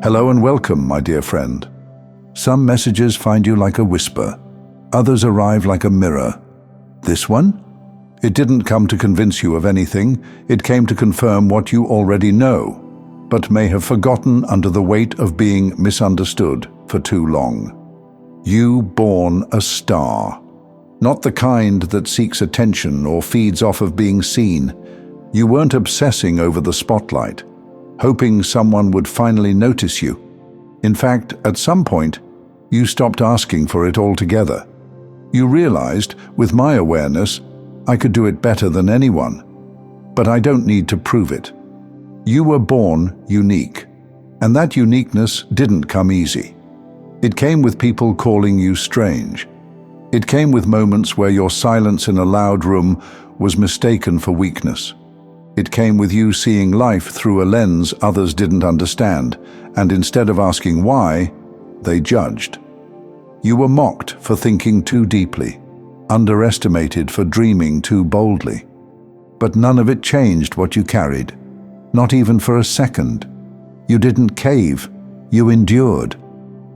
Hello and welcome, my dear friend. Some messages find you like a whisper. Others arrive like a mirror. This one? It didn't come to convince you of anything. It came to confirm what you already know, but may have forgotten under the weight of being misunderstood for too long. You born a star. Not the kind that seeks attention or feeds off of being seen. You weren't obsessing over the spotlight, hoping someone would finally notice you. In fact, at some point, you stopped asking for it altogether. You realized, with my awareness, I could do it better than anyone. But I don't need to prove it. You were born unique, and that uniqueness didn't come easy. It came with people calling you strange. It came with moments where your silence in a loud room was mistaken for weakness. It came with you seeing life through a lens others didn't understand, and instead of asking why, they judged. You were mocked for thinking too deeply, underestimated for dreaming too boldly. But none of it changed what you carried, not even for a second. You didn't cave, you endured.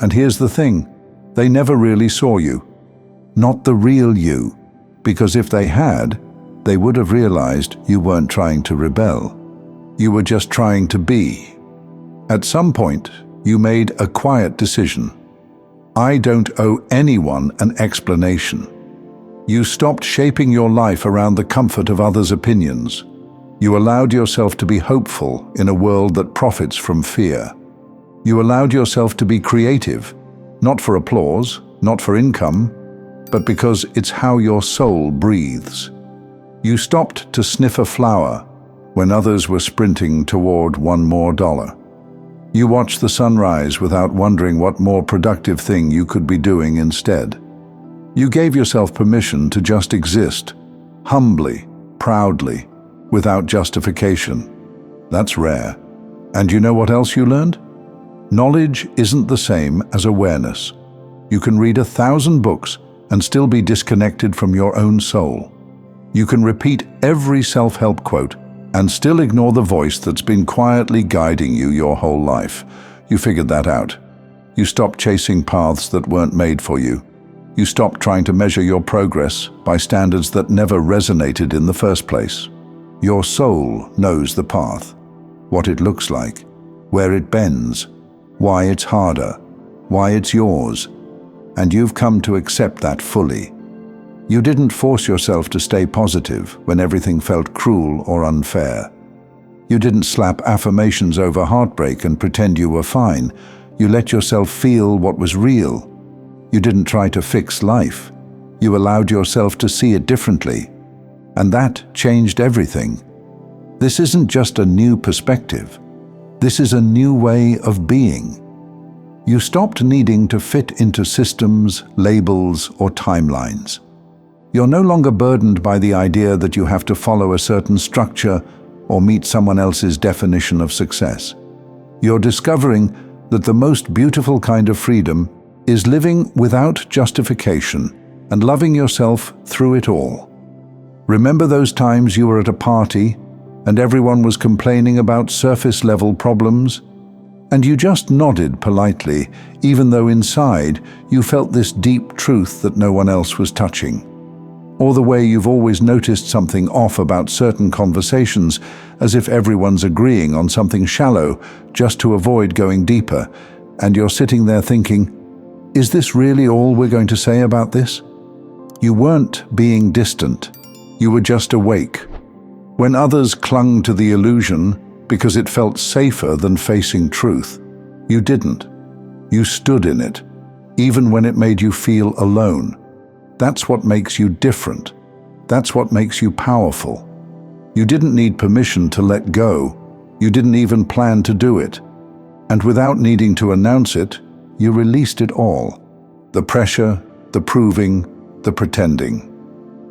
And here's the thing, they never really saw you. Not the real you, because if they had, they would have realized you weren't trying to rebel. You were just trying to be. At some point, you made a quiet decision. I don't owe anyone an explanation. You stopped shaping your life around the comfort of others' opinions. You allowed yourself to be hopeful in a world that profits from fear. You allowed yourself to be creative, not for applause, not for income, but because it's how your soul breathes. You stopped to sniff a flower when others were sprinting toward one more dollar. You watched the sunrise without wondering what more productive thing you could be doing instead. You gave yourself permission to just exist, humbly, proudly, without justification. That's rare. And you know what else you learned? Knowledge isn't the same as awareness. You can read 1,000 books and still be disconnected from your own soul. You can repeat every self-help quote and still ignore the voice that's been quietly guiding you your whole life. You figured that out. You stopped chasing paths that weren't made for you. You stopped trying to measure your progress by standards that never resonated in the first place. Your soul knows the path, what it looks like, where it bends, why it's harder, why it's yours, and you've come to accept that fully. You didn't force yourself to stay positive when everything felt cruel or unfair. You didn't slap affirmations over heartbreak and pretend you were fine. You let yourself feel what was real. You didn't try to fix life. You allowed yourself to see it differently, and that changed everything. This isn't just a new perspective. This is a new way of being. You stopped needing to fit into systems, labels, or timelines. You're no longer burdened by the idea that you have to follow a certain structure or meet someone else's definition of success. You're discovering that the most beautiful kind of freedom is living without justification and loving yourself through it all. Remember those times you were at a party and everyone was complaining about surface-level problems? And you just nodded politely, even though inside you felt this deep truth that no one else was touching. Or the way you've always noticed something off about certain conversations, as if everyone's agreeing on something shallow just to avoid going deeper, and you're sitting there thinking, is this really all we're going to say about this? You weren't being distant. You were just awake. When others clung to the illusion because it felt safer than facing truth, you didn't. You stood in it, even when it made you feel alone. That's what makes you different. That's what makes you powerful. You didn't need permission to let go. You didn't even plan to do it. And without needing to announce it, you released it all. The pressure, the proving, the pretending.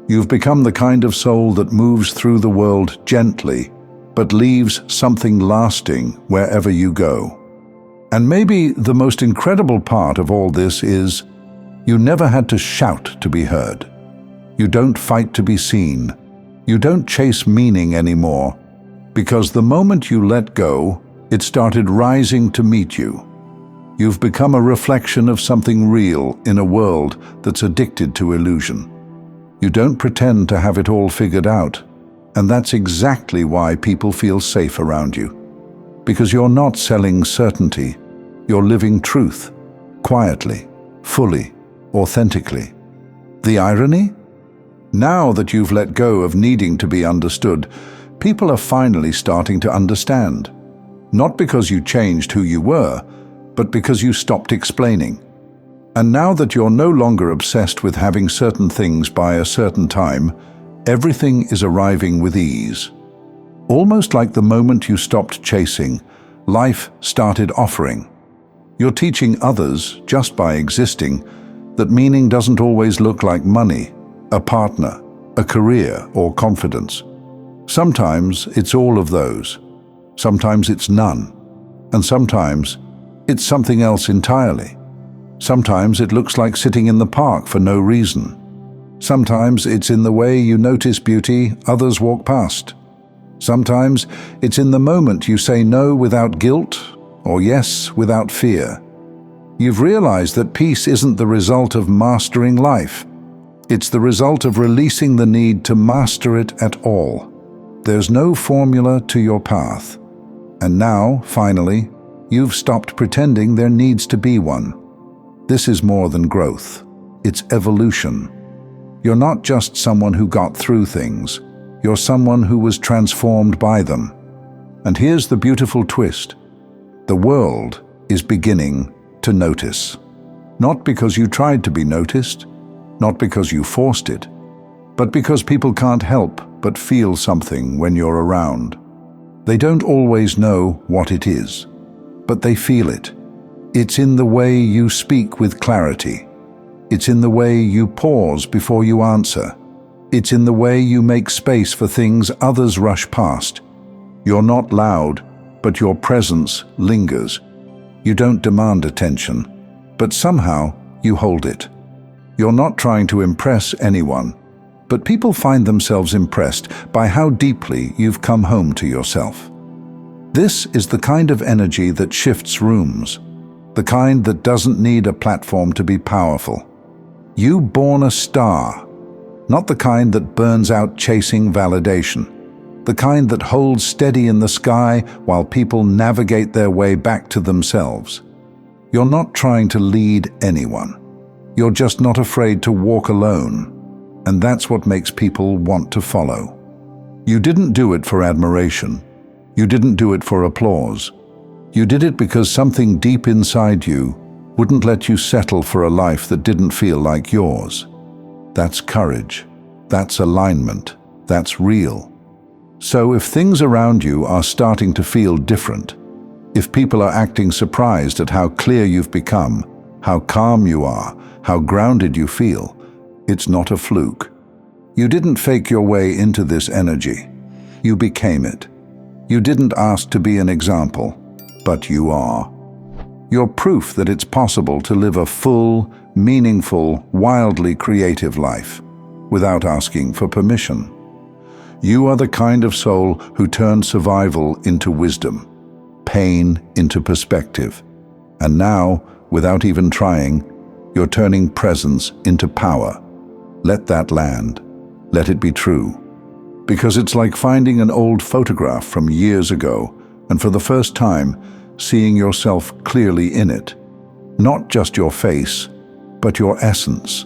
You've become the kind of soul that moves through the world gently, but leaves something lasting wherever you go. And maybe the most incredible part of all this is, you never had to shout to be heard. You don't fight to be seen. You don't chase meaning anymore, because the moment you let go, it started rising to meet you. You've become a reflection of something real in a world that's addicted to illusion. You don't pretend to have it all figured out, and that's exactly why people feel safe around you. Because you're not selling certainty, you're living truth, quietly, fully, authentically. The irony? Now that you've let go of needing to be understood, people are finally starting to understand. Not because you changed who you were, but because you stopped explaining. And now that you're no longer obsessed with having certain things by a certain time, everything is arriving with ease. Almost like the moment you stopped chasing, life started offering. You're teaching others, just by existing, that meaning doesn't always look like money, a partner, a career, or confidence. Sometimes it's all of those. Sometimes it's none. And sometimes it's something else entirely. Sometimes it looks like sitting in the park for no reason. Sometimes it's in the way you notice beauty others walk past. Sometimes it's in the moment you say no without guilt or yes without fear. You've realized that peace isn't the result of mastering life. It's the result of releasing the need to master it at all. There's no formula to your path. And now, finally, you've stopped pretending there needs to be one. This is more than growth. It's evolution. You're not just someone who got through things. You're someone who was transformed by them. And here's the beautiful twist. The world is beginning to notice. Not because you tried to be noticed, not because you forced it, but because people can't help but feel something when you're around. They don't always know what it is, but they feel it. It's in the way you speak with clarity. It's in the way you pause before you answer. It's in the way you make space for things others rush past. You're not loud, but your presence lingers. You don't demand attention, but somehow you hold it. You're not trying to impress anyone, but people find themselves impressed by how deeply you've come home to yourself. This is the kind of energy that shifts rooms, the kind that doesn't need a platform to be powerful. You born a star, not the kind that burns out chasing validation, the kind that holds steady in the sky while people navigate their way back to themselves. You're not trying to lead anyone. You're just not afraid to walk alone, and that's what makes people want to follow. You didn't do it for admiration. You didn't do it for applause. You did it because something deep inside you wouldn't let you settle for a life that didn't feel like yours. That's courage. That's alignment. That's real. So if things around you are starting to feel different, if people are acting surprised at how clear you've become, how calm you are, how grounded you feel, it's not a fluke. You didn't fake your way into this energy. You became it. You didn't ask to be an example, but you are. You're proof that it's possible to live a full, meaningful, wildly creative life without asking for permission. You are the kind of soul who turned survival into wisdom, pain into perspective, and now, without even trying, you're turning presence into power. Let that land. Let it be true. Because it's like finding an old photograph from years ago and for the first time seeing yourself clearly in it. Not just your face, but your essence.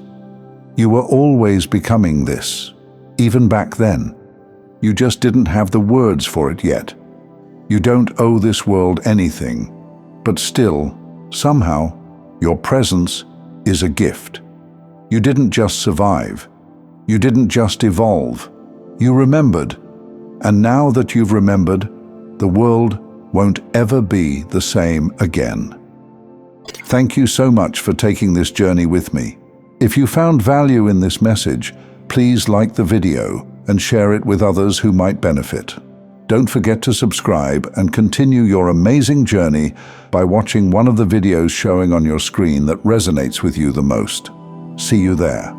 You were always becoming this, even back then. You just didn't have the words for it yet. You don't owe this world anything, but still, somehow, your presence is a gift. You didn't just survive. You didn't just evolve. You remembered. And now that you've remembered, the world won't ever be the same again. Thank you so much for taking this journey with me. If you found value in this message, please like the video and share it with others who might benefit. Don't forget to subscribe and continue your amazing journey by watching one of the videos showing on your screen that resonates with you the most. See you there.